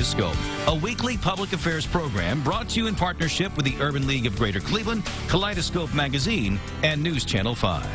Kaleidoscope, a weekly public affairs program brought to you in partnership with the Urban League of Greater Cleveland, Kaleidoscope Magazine, and News Channel 5.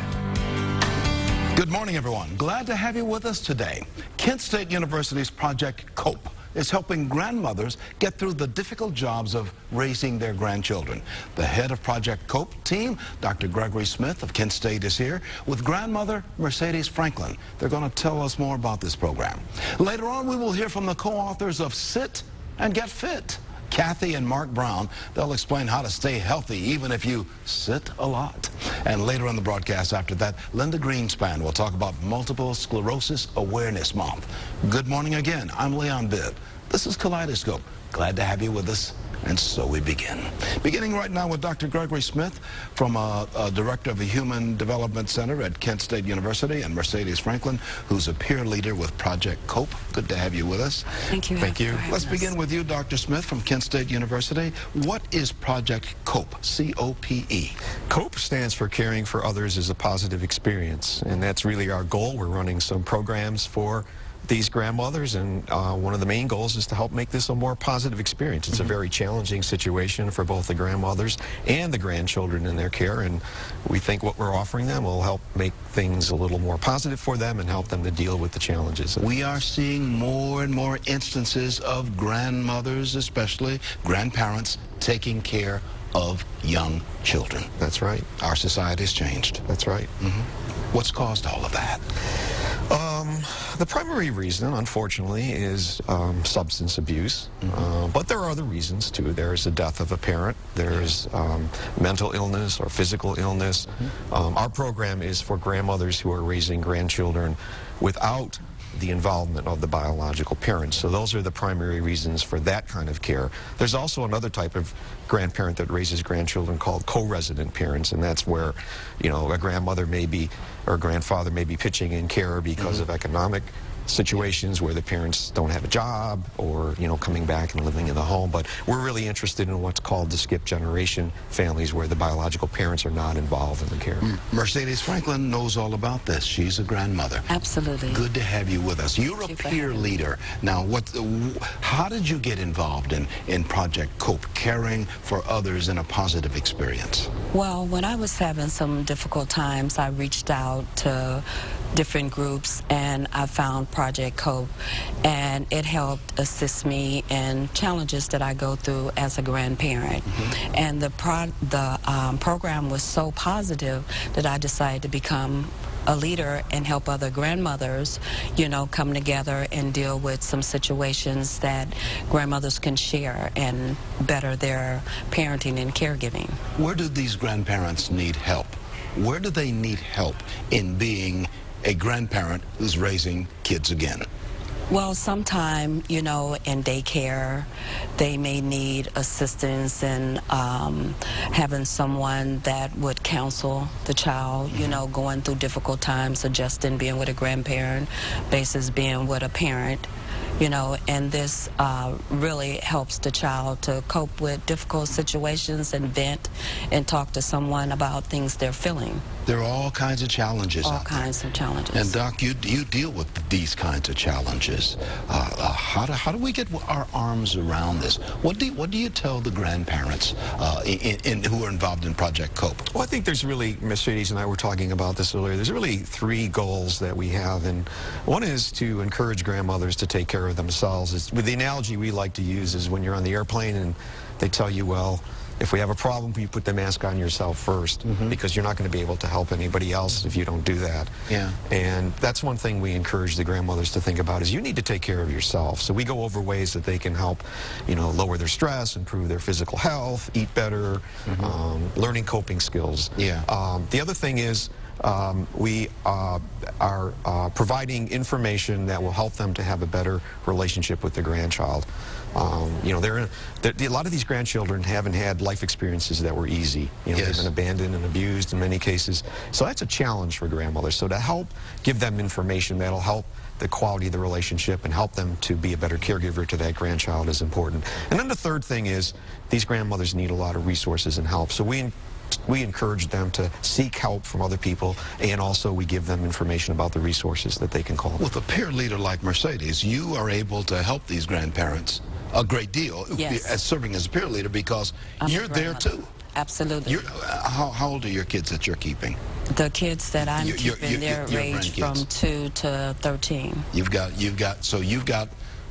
Good morning, everyone. Glad to have you with us today. Kent State University's Project C.O.P.E is helping grandmothers get through the difficult jobs of raising their grandchildren. The head of Project C.O.P.E team, Dr. Gregory Smith of Kent State, is here with grandmother Mercedes Franklin. They're going to tell us more about this program. Later on, we will hear from the co-authors of Sit and Get Fit, Kathy and Mark Brown. They'll explain how to stay healthy even if you sit a lot. And later on the broadcast after that, Linda Greenspan will talk about Multiple Sclerosis Awareness Month. Good morning again. I'm Leon Bidd. This is Kaleidoscope. Glad to have you with us. And so we begin. Beginning right now with Dr. Gregory Smith, from Director of the Human Development Center at Kent State University, and Mercedes Franklin, who's a peer leader with Project C.O.P.E. Good to have you with us. Thank you. Thank you. Let's begin with you, Dr. Smith, from Kent State University. What is Project C.O.P.E? C-O.P.E. C.O.P.E stands for Caring for Others as a Positive Experience, and that's really our goal. We're running some programs for these grandmothers, and one of the main goals is to help make this a more positive experience. It's a very challenging situation for both the grandmothers and the grandchildren in their care, and we think what we're offering them will help make things a little more positive for them and help them to deal with the challenges. We are seeing more and more instances of grandmothers, especially grandparents, taking care of young children. That's right. Our society's changed. That's right. What's caused all of that? The primary reason, unfortunately, is substance abuse, but there are other reasons too. There's the death of a parent, there's mental illness or physical illness. Our program is for grandmothers who are raising grandchildren without the involvement of the biological parents. So those are the primary reasons for that kind of care. There's also another type of grandparent that raises grandchildren called co-resident parents, and that's where, you know, a grandmother may be, or a grandfather may be pitching in care because of economic situations where the parents don't have a job, or, you know, coming back and living in the home. But we're really interested in what's called the skip generation families, where the biological parents are not involved in the care. Mercedes Franklin knows all about this. She's a grandmother. Absolutely. Good to have you with us. You're a peer leader. Now, how did you get involved in Project C.O.P.E, caring for others in a positive experience? Well, when I was having some difficult times, I reached out to different groups, and I found Project C.O.P.E, and it helped assist me in challenges that I go through as a grandparent. And the program was so positive that I decided to become a leader and help other grandmothers, you know, come together and deal with some situations that grandmothers can share and better their parenting and caregiving. Where do these grandparents need help? Where do they need help in being a grandparent who's raising kids again? Well, sometime, you know, in daycare, they may need assistance in having someone that would counsel the child, you know, going through difficult times, adjusting being with a grandparent versus being with a parent. You know, and this really helps the child to cope with difficult situations and vent and talk to someone about things they're feeling. There are all kinds of challenges out there. All kinds of challenges. And Doc, you deal with these kinds of challenges. How do we get our arms around this? What do you tell the grandparents who are involved in Project C.O.P.E? Well, I think there's really, Mercedes and I were talking about this earlier, there's really three goals that we have, and one is to encourage grandmothers to take care of themselves. With the analogy we like to use is when you're on the airplane and they tell you, well, if we have a problem, you put the mask on yourself first, because you're not going to be able to help anybody else if you don't do that. Yeah. And that's one thing we encourage the grandmothers to think about, is you need to take care of yourself. So we go over ways that they can help, you know, lower their stress, improve their physical health, eat better, learning coping skills. Yeah. The other thing is, we are providing information that will help them to have a better relationship with their grandchild. You know, a lot of these grandchildren haven't had life experiences that were easy. You know, they've been abandoned and abused in many cases. So that's a challenge for grandmothers. So to help give them information that'll help the quality of the relationship and help them to be a better caregiver to that grandchild is important. And then the third thing is, these grandmothers need a lot of resources and help. So we we encourage them to seek help from other people, and also we give them information about the resources that they can call. With a peer leader like Mercedes, you are able to help these grandparents a great deal as serving as a peer leader, because you're there too. Absolutely. How old are your kids that you're keeping? The kids that I'm keeping, they're ranged from 2 to 13. You've got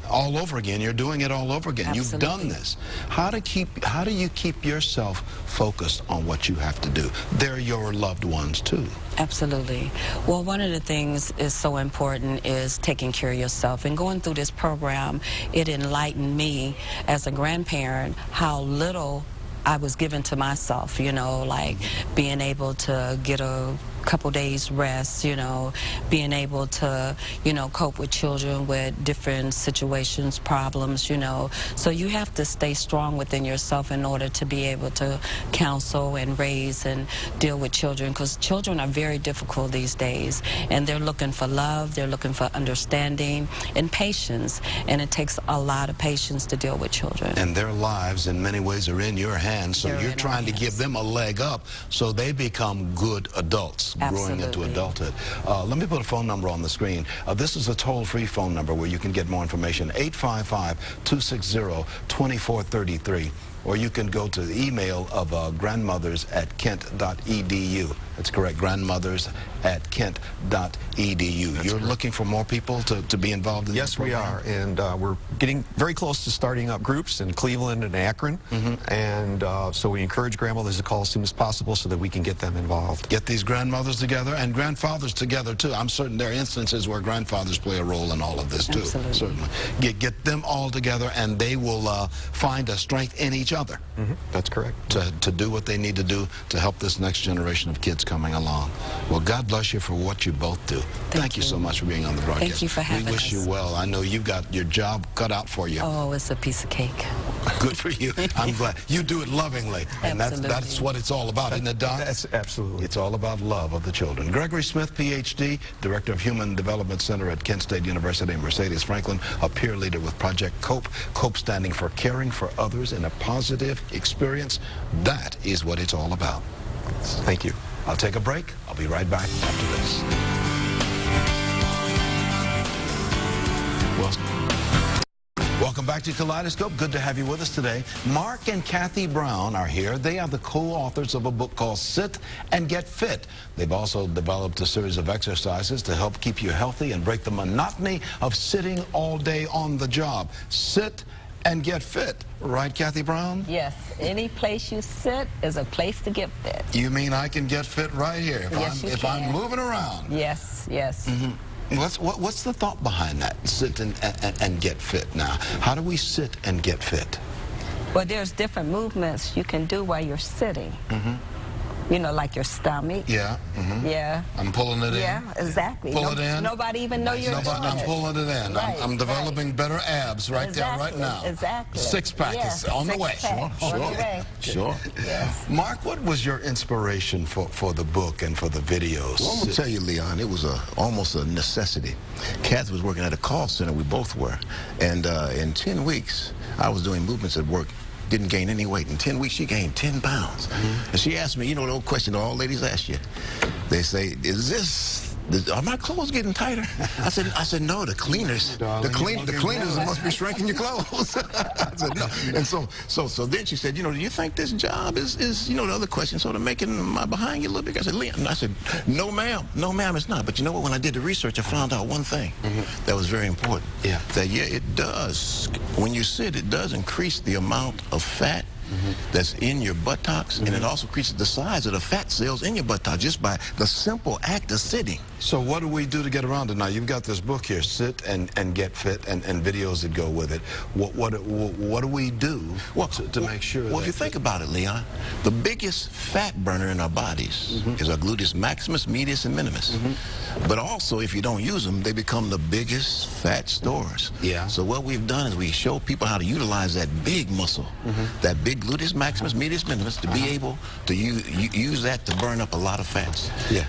all over again. You're doing it all over again. Absolutely. You've done this. How do you keep yourself focused on what you have to do? They're your loved ones too. Absolutely. Well, one of the things is so important is taking care of yourself. And going through this program, it enlightened me as a grandparent how little I was given to myself, you know, like being able to get a couple days rest, you know, being able to, you know, cope with children with different situations, problems, you know. So you have to stay strong within yourself in order to be able to counsel and raise and deal with children, because children are very difficult these days, and they're looking for love, they're looking for understanding and patience, and it takes a lot of patience to deal with children. And their lives in many ways are in your hands, so you're trying to give them a leg up so they become good adults. Growing into adulthood. Let me put a phone number on the screen. This is a toll-free phone number where you can get more information, 855-260-2433. Or you can go to the email of grandmothers@kent.edu. That's correct, grandmothers@kent.edu. You're looking for more people to be involved in this program? Yes, we are, and we're getting very close to starting up groups in Cleveland and Akron, and so we encourage grandmothers to call as soon as possible so that we can get them involved. Get these grandmothers together and grandfathers together too. I'm certain there are instances where grandfathers play a role in all of this too. Absolutely. Certainly. Get them all together, and they will find a strength in each other. That's correct. To do what they need to do to help this next generation of kids coming along. Well, God bless you for what you both do. Thank you so much for being on the broadcast. Thank you for having us. We wish you well. I know you've got your job cut out for you. Oh, it's a piece of cake. Good for you. I'm glad. You do it lovingly. And that's what it's all about, isn't it, Doc? That's absolutely. It's all about love of the children. Gregory Smith, PhD, Director of Human Development Center at Kent State University, and Mercedes Franklin, a peer leader with Project COPE. COPE standing for Caring for Others in a Positive Experience. That is what it's all about. Thank you. I'll take a break. I'll be right back after this. Welcome back to Kaleidoscope. Good to have you with us today. Mark and Kathy Brown are here. They are the co-authors of a book called Sit and Get Fit. They've also developed a series of exercises to help keep you healthy and break the monotony of sitting all day on the job. Sit and get fit. Right, Kathy Brown? Yes. Any place you sit is a place to get fit. You mean I can get fit right here if I'm moving around? Yes, yes. What's the thought behind that? Sit and get fit now. How do we sit and get fit? Well, there's different movements you can do while you're sitting. You know, like your stomach. Yeah. Yeah. I'm pulling it in. Yeah, exactly. Pull it in. Nobody even know you're doing I'm it. pulling it in. Right, I'm developing better abs right there, right now. Exactly. Six-pack is on the way. Sure. Yes. Mark, what was your inspiration for the book and for the videos? Well, I'm going to tell you, Leon, it was almost a necessity. Kathy was working at a call center. We both were. And in 10 weeks, I was doing movements at work. Didn't gain any weight. In 10 weeks, she gained 10 pounds. And she asked me, you know the old question that all ladies ask you. They say, are my clothes getting tighter? I said, no, the cleaners. The cleaners must be shrinking your clothes. I said, no. And so then she said, you know, do you think this job is you know, the other question, sort of making my behind get a little bigger? I said, Leon, I said, no, ma'am, it's not. But you know what? When I did the research, I found out one thing that was very important. Yeah. That, yeah, it does. When you sit, it does increase the amount of fat that's in your buttocks, and it also increases the size of the fat cells in your buttocks just by the simple act of sitting. So what do we do to get around it now? You've got this book here, Sit and Get Fit, and videos that go with it. What do we do to make sure that... Well, if you think about it, Leon, the biggest fat burner in our bodies is our gluteus maximus, medius, and minimus. But also, if you don't use them, they become the biggest fat stores. Yeah. So what we've done is we show people how to utilize that big muscle, that big gluteus maximus, medius, minimus, to be able to use that to burn up a lot of fats. Yeah.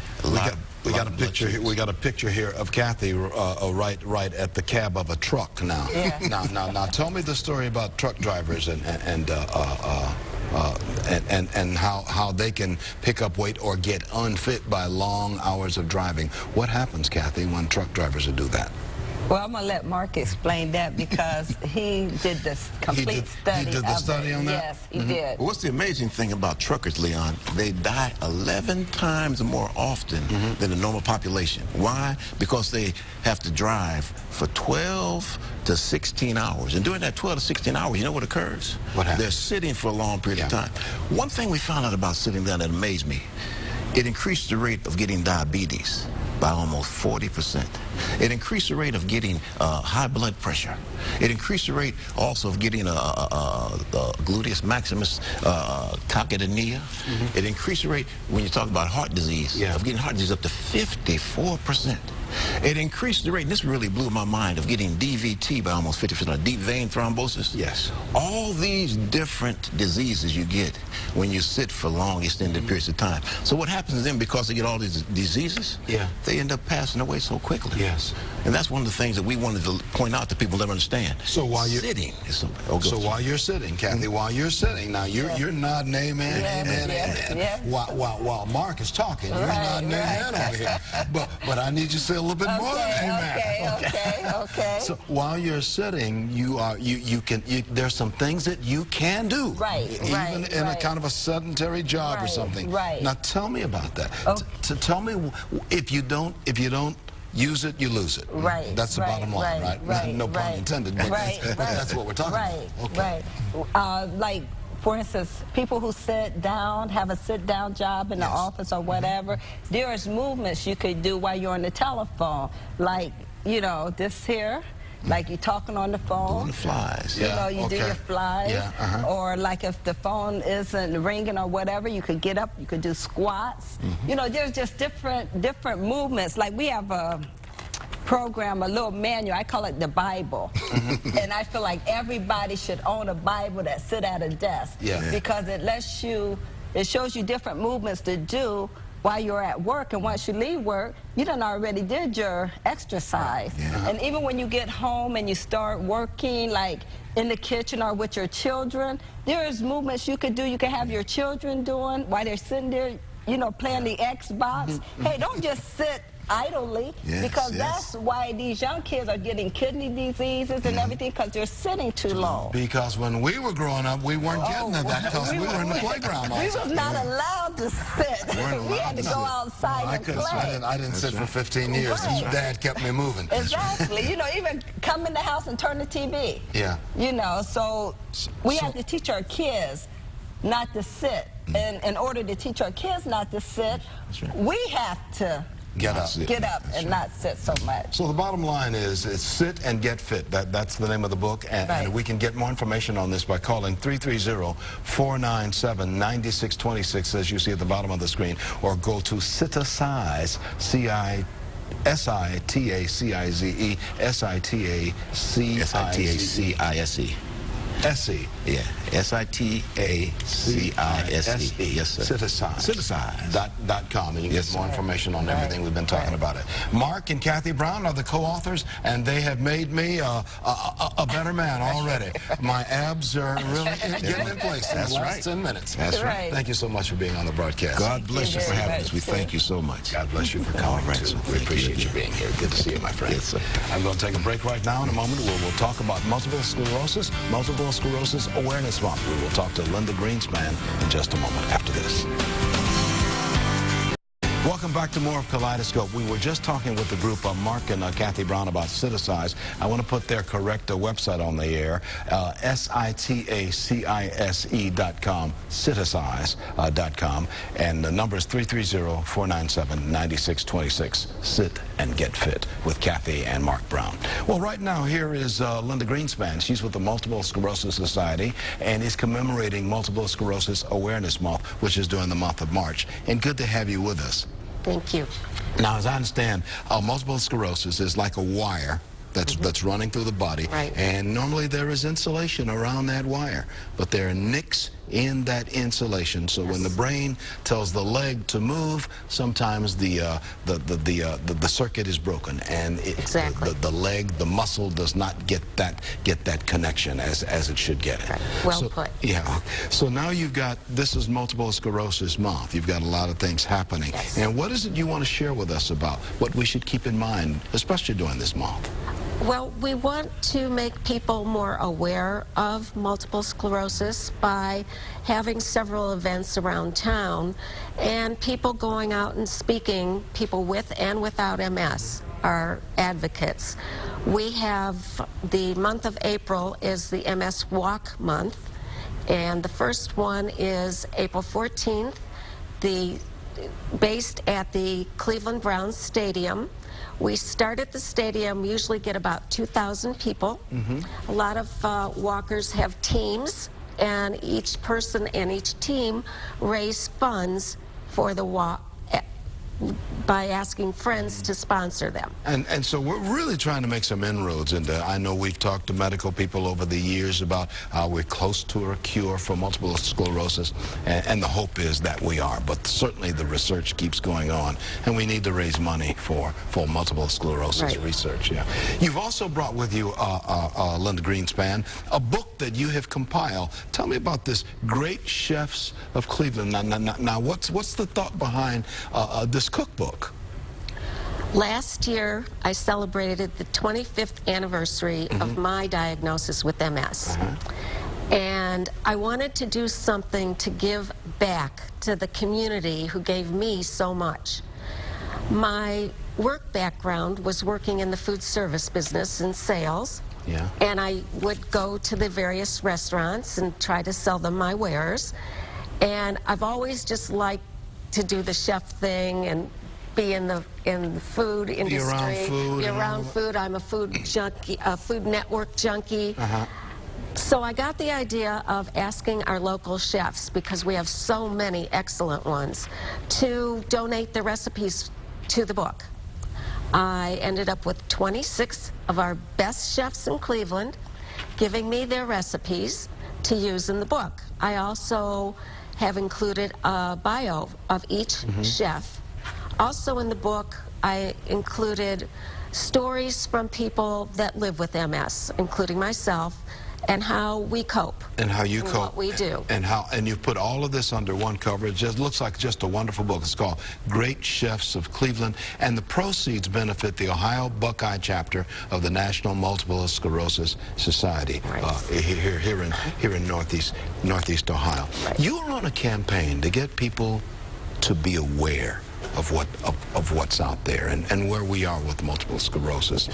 We got a picture here. We got a picture here of Kathy right at the cab of a truck now. Yeah. Now, tell me the story about truck drivers and and how they can pick up weight or get unfit by long hours of driving. What happens, Kathy, when truck drivers do that? Well, I'm going to let Mark explain that because he did this complete study. He did the study on that? Yes, he did. What's the amazing thing about truckers, Leon? They die 11 times more often than the normal population. Why? Because they have to drive for 12 to 16 hours. And during that 12 to 16 hours, you know what occurs? What happens? They're sitting for a long period of time. One thing we found out about sitting down that amazed me, it increased the rate of getting diabetes by almost 40%. It increased the rate of getting high blood pressure. It increased the rate also of getting gluteus maximus tachycardia. It increased the rate when you talk about heart disease, of getting heart disease up to 54%. It increased the rate, and this really blew my mind, of getting DVT by almost 50%, deep vein thrombosis. Yes. All these different diseases you get when you sit for long, extended periods of time. So what happens then, because they get all these diseases, they end up passing away so quickly. Yes. And that's one of the things that we wanted to point out to people that understand. So while you're sitting is so, while you're sitting, Kathy, while you're sitting, now you're nodding amen, amen. While Mark is talking, you're nodding amen over here. But I need you to say a little bit more than amen. Okay. So while you're sitting, there's some things that you can do. Even in a kind of a sedentary job or something. Now tell me about that. Tell me, if you don't use it, you lose it. That's the bottom line, right? No pun intended, but that's what we're talking about. Like, for instance, people who sit down, have a sit-down job in the office or whatever, there's movements you could do while you're on the telephone. Like, you know, this here. Like you're talking on the phone. Doing the flies. You know, you do your flies. Or like if the phone isn't ringing or whatever, you could get up, you could do squats. You know, there's just different movements. Like we have a program, a little manual, I call it the Bible. And I feel like everybody should own a Bible that sit at a desk. Because it shows you different movements to do while you're at work, and once you leave work, you done already did your exercise. And even when you get home and you start working, like in the kitchen or with your children, there's movements you could do. You can have your children doing while they're sitting there, you know, playing the Xbox. Hey, don't just sit idly, because that's why these young kids are getting kidney diseases and everything, because they're sitting too long. Because when we were growing up, we weren't getting that because we were in the playground all the time. We was not allowed to sit. We had to go outside and play. I didn't sit for 15 years. Dad kept me moving. Exactly. You know, even come in the house and turn the TV. You know, so we have to teach our kids not to sit. And in order to teach our kids not to sit, we have to get up and not sit so much. So the bottom line is sit and get fit. That's the name of the book, and we can get more information on this by calling 330-497-9626, as you see at the bottom of the screen, or go to Sitacize, S-I-T-A-C-I-Z-E, S-I-T-A-C-I-Z-E. S-E. Yeah, S-I-T-A-C-I-S-E. Yes, sir. Citicize.com, and you can get more information on everything we've been talking about it. Mark and Kathy Brown are the co-authors, and they have made me a better man already. My abs are really getting in place in the last 10 minutes. That's right. Thank you so much for being on the broadcast. God bless you for having us. We thank you so much. God bless you for coming, too. We appreciate you being here. Good to see you, my friend. Yes, sir. I'm going to take a break right now. In a moment, we'll talk about multiple sclerosis Awareness Month. We will talk to Linda Greenspan in just a moment after this. Welcome back to more of Kaleidoscope. We were just talking with the group of Mark and Kathy Brown about Citicize. I want to put their correct website on the air, Sitacize.com, Citicize.com, and the number is 330-497-9626. Sit and get fit with Kathy and Mark Brown. Well, right now here is Linda Greenspan. She's with the Multiple Sclerosis Society and is commemorating Multiple Sclerosis Awareness Month, which is during the month of March. And good to have you with us. Thank you. Now, as I understand, multiple sclerosis is like a wire that's running through the body. Right. And normally there is insulation around that wire, but there are nicks in that insulation. So when the brain tells the leg to move, sometimes the circuit is broken, and the leg, the muscle does not get that connection as it should get it. Right. Well put. Yeah. So now you've got, this is Multiple Sclerosis Month. You've got a lot of things happening. Yes. And what is it you want to share with us about what we should keep in mind, especially during this month? Well, we want to make people more aware of multiple sclerosis by having several events around town and people going out and speaking, people with and without MS are advocates. We have, the month of April is the MS Walk Month, and the first one is April 14th, based at the Cleveland Browns Stadium. We start at the stadium, usually get about 2,000 people. A lot of walkers have teams, and each person and each team raise funds for the walk by asking friends to sponsor them. And so we're really trying to make some inroads into, I know we've talked to medical people over the years about how we're close to a cure for multiple sclerosis, and the hope is that we are, but certainly the research keeps going on, and we need to raise money for multiple sclerosis research. Yeah. You've also brought with you, Linda Greenspan, a book that you have compiled. Tell me about this, Great Chefs of Cleveland. Now what's the thought behind this cookbook? Last year, I celebrated the 25th anniversary of my diagnosis with MS. And I wanted to do something to give back to the community who gave me so much. My work background was working in the food service business and sales. Yeah. And I would go to the various restaurants and try to sell them my wares. And I've always just liked to do the chef thing and be in the food industry. Be around food. I'm a food junkie, a Food Network junkie. So I got the idea of asking our local chefs, because we have so many excellent ones, to donate the recipes to the book. I ended up with 26 of our best chefs in Cleveland giving me their recipes to use in the book. I also have included a bio of each chef. Also in the book, I included stories from people that live with MS, including myself, and how we cope. And how you cope. What we do. And you put all of this under one cover. It just looks like just a wonderful book. It's called Great Chefs of Cleveland, and the proceeds benefit the Ohio Buckeye chapter of the National Multiple Sclerosis Society here in Northeast Ohio. You are on a campaign to get people to be aware of what's out there and where we are with multiple sclerosis.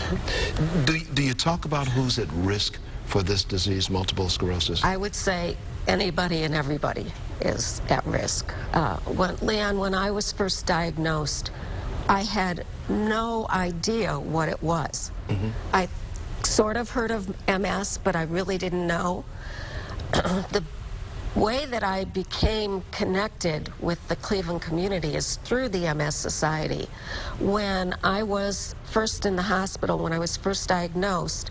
Do you talk about who's at risk for this disease, multiple sclerosis? I would say anybody and everybody is at risk. Leon, when I was first diagnosed, I had no idea what it was. I sort of heard of MS, but I really didn't know. The way that I became connected with the Cleveland community is through the MS Society. When I was first in the hospital, when I was first diagnosed,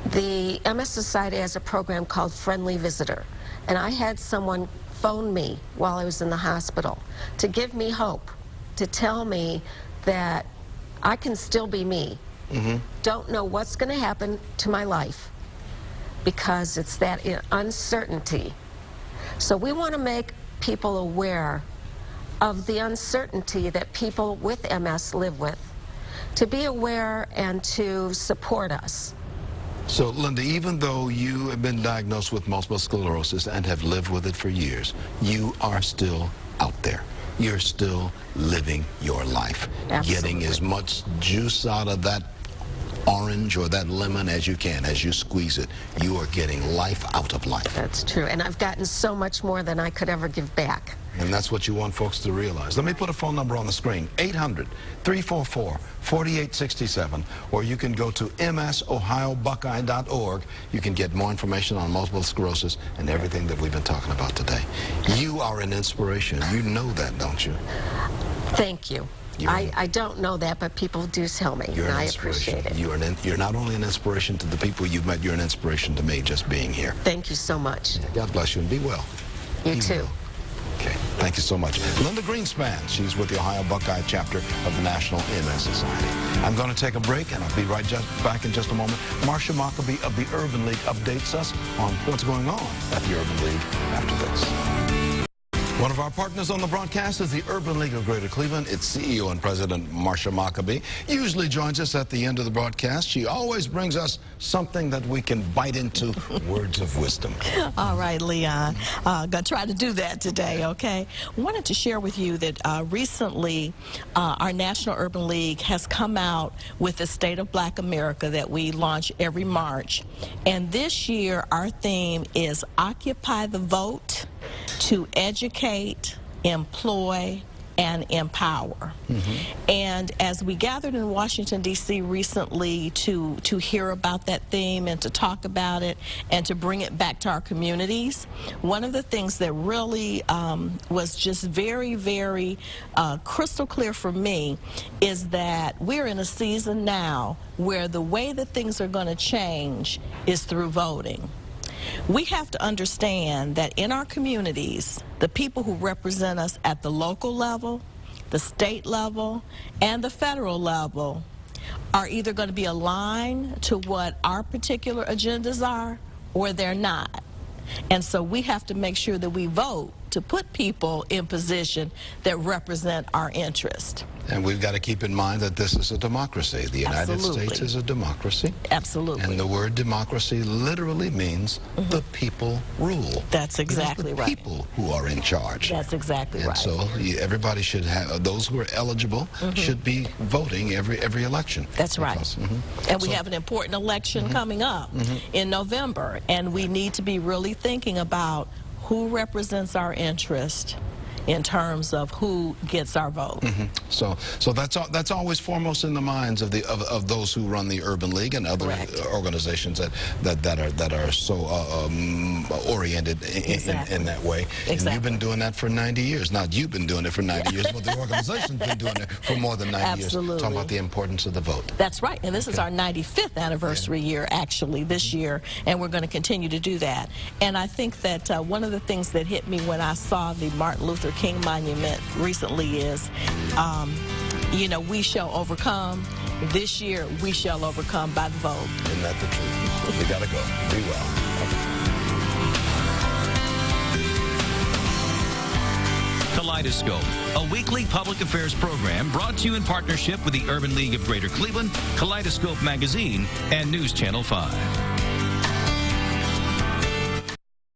the MS Society has a program called Friendly Visitor, and I had someone phone me while I was in the hospital to give me hope, to tell me that I can still be me. Don't know what's going to happen to my life, because it's that uncertainty. So we want to make people aware of the uncertainty that people with MS live with, to be aware and to support us. So, Linda, even though you have been diagnosed with multiple sclerosis and have lived with it for years, you are still out there. You're still living your life. Absolutely. Getting as much juice out of that orange or that lemon as you can. As you squeeze it, you are getting life out of life. That's true, and I've gotten so much more than I could ever give back. And that's what you want folks to realize. Let me put a phone number on the screen, 800-344-4867, or you can go to msohiobuckeye.org. You can get more information on multiple sclerosis and everything that we've been talking about today. You are an inspiration. You know that, don't you? Thank you. I don't know that, but people do tell me, and I appreciate it. You're not only an inspiration to the people you've met, you're an inspiration to me just being here. Thank you so much. God bless you, and be well. You too. Well. Okay, thank you so much. Linda Greenspan, she's with the Ohio Buckeye chapter of the National MS Society. I'm going to take a break, and I'll be back in just a moment. Marsha Maccabee of the Urban League updates us on what's going on at the Urban League after this. One of our partners on the broadcast is the Urban League of Greater Cleveland. Its CEO and President, Marsha Maccabee, usually joins us at the end of the broadcast. She always brings us something that we can bite into, words of wisdom. All right, Leon. Gonna try to do that today, okay? Wanted to share with you that recently our National Urban League has come out with the State of Black America that we launch every March. And this year, our theme is Occupy the Vote to Educate, Employ, and Empower. And as we gathered in Washington, D.C. recently to hear about that theme and to talk about it and to bring it back to our communities, one of the things that really was just very, very crystal clear for me is that we're in a season now where the way that things are going to change is through voting. We have to understand that in our communities, the people who represent us at the local level, the state level, and the federal level are either going to be aligned to what our particular agendas are or they're not. And so we have to make sure that we vote to put people in position that represent our interest. And we've got to keep in mind that this is a democracy. The United States is a democracy. Absolutely. And the word democracy literally means the people rule. That's exactly right. People who are in charge. That's exactly right. And so everybody should have, those who are eligible should be voting every election. That's right. And we have an important election coming up in November, and we need to be really thinking about who represents our interest in terms of who gets our vote. So that's always foremost in the minds of those who run the Urban League and other organizations that are so oriented in that way. And you've been doing that for 90 years. Not you've been doing it for 90 years, but the organization's been doing it for more than 90 years. Talking about the importance of the vote. That's right. And this is our 95th anniversary year, actually, this year, and we're going to continue to do that. And I think that one of the things that hit me when I saw the Martin Luther King Monument recently is, you know, we shall overcome. This year, we shall overcome by the vote. Isn't that the truth? We got to go. Be well. Kaleidoscope, a weekly public affairs program brought to you in partnership with the Urban League of Greater Cleveland, Kaleidoscope Magazine, and News Channel 5.